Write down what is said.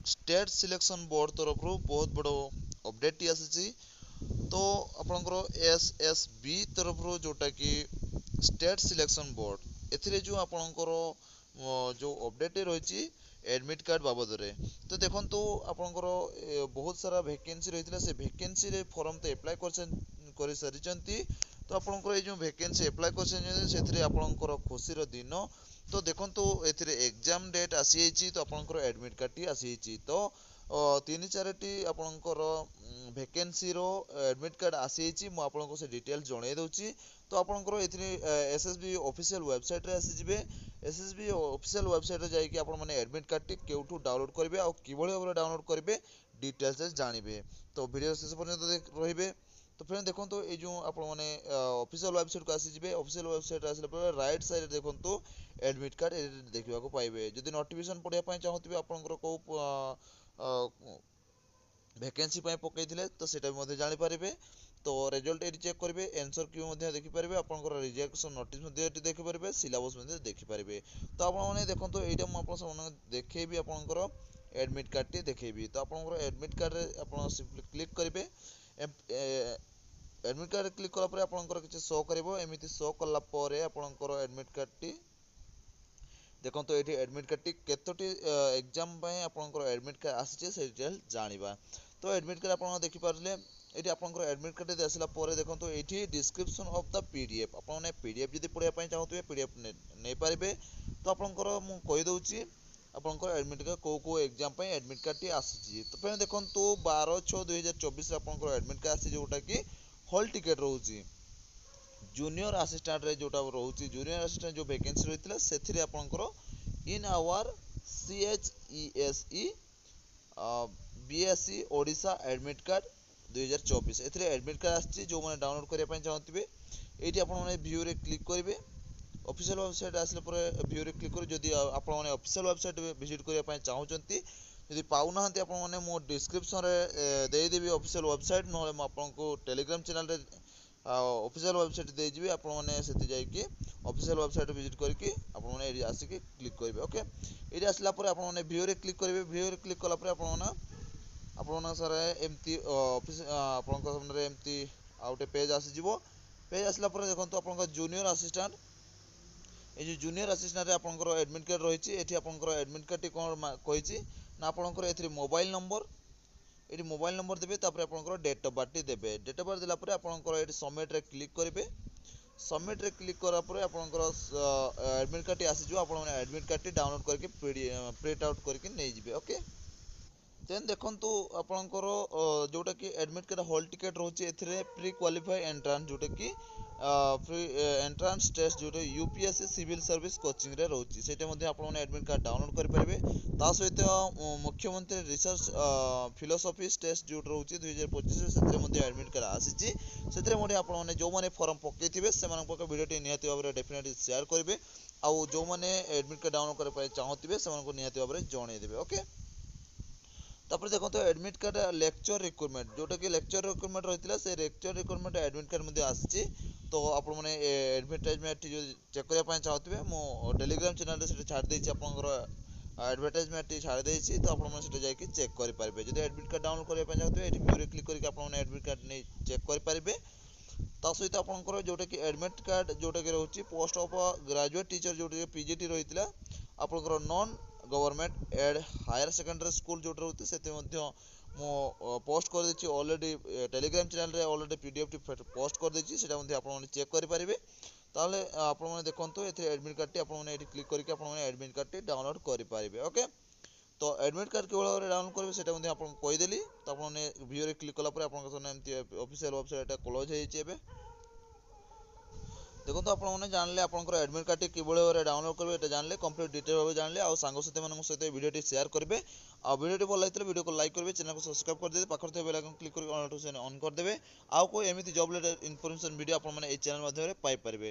State selection board तरफ बहुत बड़ अपडेट टी आसी। तो आपंकर एसएसबी तरफ जोटा कि स्टेट सिलेक्शन बोर्ड एथिरे जो आपंकर जो अपडेट रही एडमिट कार्ड बाबद रे। तो देखो आपंकर बहुत सारा वैकेंसी रही से वैकेंसी रे फॉर्म तो एप्लाई कर सारी। तो आपंकर जो वैकेंसी एप्लाई कर आपंकर खुशी दिन। तो देखो ए एग्जाम डेट आसी तो आपंकर एडमिट कार्ड टी आसी। तो 3-4टी आपंकर वैकेंसी रो एडमिट कार्ड आसी मु आपनको से डिटेल जणाई दउची। तो आपंकर एथि एसएसबी ऑफिशियल वेबसाइट रे आसी जिवे। एसएसबी ऑफिशियल वेबसाइट रे जाई कि आपण माने एडमिट कार्ड टी केउठू डाउनलोड करिवे आ किभଳି भाबरे डाउनलोड करिवे डिटेल्स जानिबे। तो वीडियो शेष पर्यंत रहिबे। तो फ्रेंड देखो ये जो आप ऑफिशियल वेबसाइट को आसी जिवे। ऑफिशियल वेबसाइट आसला पर राइट साइड देखो एडमिट कार्ड देखा पाइबे। जदि नोटिफिकेशन पढ़िया चाहूबे आपंकर को वैकेंसी पकईले तो सेटा भी जानी पारे। तो रिजल्ट ये चेक करेंगे एनसर क्यू देखिपारे आपंकर रिजेक्शन नोटिस देखिपारे सिलेबस देखिपारे। तो आपने देखो यहाँ मुझे देखी आपंकर एडमिट कार्ड टी देखी। तो आपंकर एडमिट कार्ड आप क्लिक करेंगे। एडमिट कार्ड क्लिक कलापर आपंकर किसी शो कर एमती शो कलापर आपंकर एडमिट कार्ड टी देखो ये एडमिट कार्ड टी केतोटी एग्जाम आपंकर एडमिट कार्ड आसी से डिटेल जानिबा। तो एडमिट कार्ड आप देखिपारे ये आपंकर एडमिट कार्ड आसला देखो ये डिस्क्रिप्शन ऑफ द पीडीएफ आपने पीडीएफ जब पढ़ाई चाहते पीडीएफ नहीं पारे। तो आपंकर मुझे कहीदे आपंकर एडमिट कार्ड कौ एग्जाम एडमिट कार्ड टी आसी। तो फ्रेंड देखो 12/6/2024 आपंकर एडमिट कार्ड आसी जोटा कि हॉल टिकेट रोचे जूनियर असिस्टेंट रे जोटा रोचे जूनियर असिस्टेंट जो वैकेंसी रही से आपंकर in our CHESE BSc Odisha admit card 2024 ए एडमिट कार्ड आसी जो मैंने डाउनलोड करने चाहते ये आपने व्यू रे क्लिक करेंगे। ऑफिशियल वेबसाइट आसला व्यू रे क्लिक कर जदि आपने ऑफिशियल वेबसाइट विजिट करने चाहते जदि पाऊना आपने मो डिस्क्रिप्शन रे देदेवी ऑफिशियल वेबसाइट ना आपको टेलीग्राम चैनल रे ऑफिशियल वेबसाइट देजी आपने से ऑफिशियल वेबसाइट विजिट करके आपने आसिक क्लिक करेंगे। ओके ये आसला आपने व्यू रे क्लिक करेंगे। व्यू रे क्लिक कलापर आपन सर एमती ऑफिस आपन सामने एमती आउटे पेज आसीजिवो। पेज आसला देखो आप जूनियर असिस्टेंट ये जूनियर असिस्टेंट आपंकर एडमिट कार्ड रही है। आपंकर एडमिट कार्ड टी कौन कही ना आपंकर ए मोबाइल नंबर ये मोबाइल नंबर देवे आपंकर डेट ऑफ बर्थ टी देवे। डेट ऑफ बर्थ देलापर आपंकर ये सबमिट रे क्लिक करेंगे। सबमिट रे क्लिक करापर आपंकर एडमिट कार्ड टी आसीजिवो। आपन एडमिट कार्ड टी डाउनलोड करके प्रिंट आउट करके नहीं जिवे। ओके देन देखो आपंकर जोटा कि एडमिट कार्ड हॉल टिकेट रोचे ए प्री क्वालिफाई एंट्रांस जोटा कि फ्री एंट्रांस टेस्ट जो यूपीएससी सिविल सर्विस कोचिंग रे रोचे से आपने एडमिट कार्ड डाउनलोड करेंगे। ता सहित मुख्यमंत्री रिसर्च फिलोसफी टेस्ट जो रोचे 2025 से एडमिट कार्ड आसी से आपने जो मैंने फॉर्म पकई से भिडियो निहाती भाव में डेफिनेटली शेयर करेंगे। आउ जो मैंने एडमिट कार्ड डाउनलोड करने चाहते से निहाती भाव में जनईदेवे। ओके तापर देखो तो एडमिट कार्ड लेक्चर रिक्रुटमेंट जोटा कि लेक्चर रिक्रुटमेंट रही है से लेक्चर रिक्रुटमेंट एडमिट कार्ड आसी। तो आपने एडवर्टाइजमेंट जो चेक करने चाहते मो टेलीग्राम चैनल से छाड़ देछि आपनकर एडवर्टाइजमेंट छाड़ देछि। तो आपने जाकि चेक करेंगे जब एडमिट कार्ड डाउनलोड करने चाहते ये व्यू रे क्लिक करके आपने एडमिट कार्ड नहीं चेक करेंगे। ता सहित आपंकर जोटा कि एडमिट कार्ड जोटा कि रोचे पोस्ट ऑफ ग्रेजुएट टीचर जोटा कि पीजीटी रही है आपंकर non government aided higher secondary school जो रोचे से पोस्ट कर देछि ऑलरेडी टेलीग्राम चैनल रे ऑलरेडी पीडीएफ टी पोस्ट कर देछि सेटा आपन चेक करि परिबे। ताले आपन देखंतु एथे एडमिट कार्ड टी आपन एठी क्लिक करके आपन एडमिट कार्ड टी डाउनलोड करि परिबे। ओके तो एडमिट कार्ड केवल भाବରେ डाउनलोड करेंगे सेटा आपको कहीदेली। तो आपने व्यू रे क्लिक कलापर आपन ऑफिशियल वेबसाइट क्लोज हो देखो आपने जानले आपंकर एडमिट कार्ड टी किभଳି भाବରେ डाउनलोड करेंगे जानले कंप्लीट डिटेल भाव जानले आ सांगसाथी मान सहित वीडियो शेयर करेंगे। आ वीडियो भल लगी वीडियो को लाइक करेंगे चैनल को सब्सक्राइब कर देते पाखर बेल आइकन क्लिक करके ऑल नोटिफिकेशन ऑन कर देबे। आउ कोई एमिति जॉब रिलेटेड इन्फॉर्मेशन वीडियो आपन माने ए चैनल माध्यम रे पाई परिबे।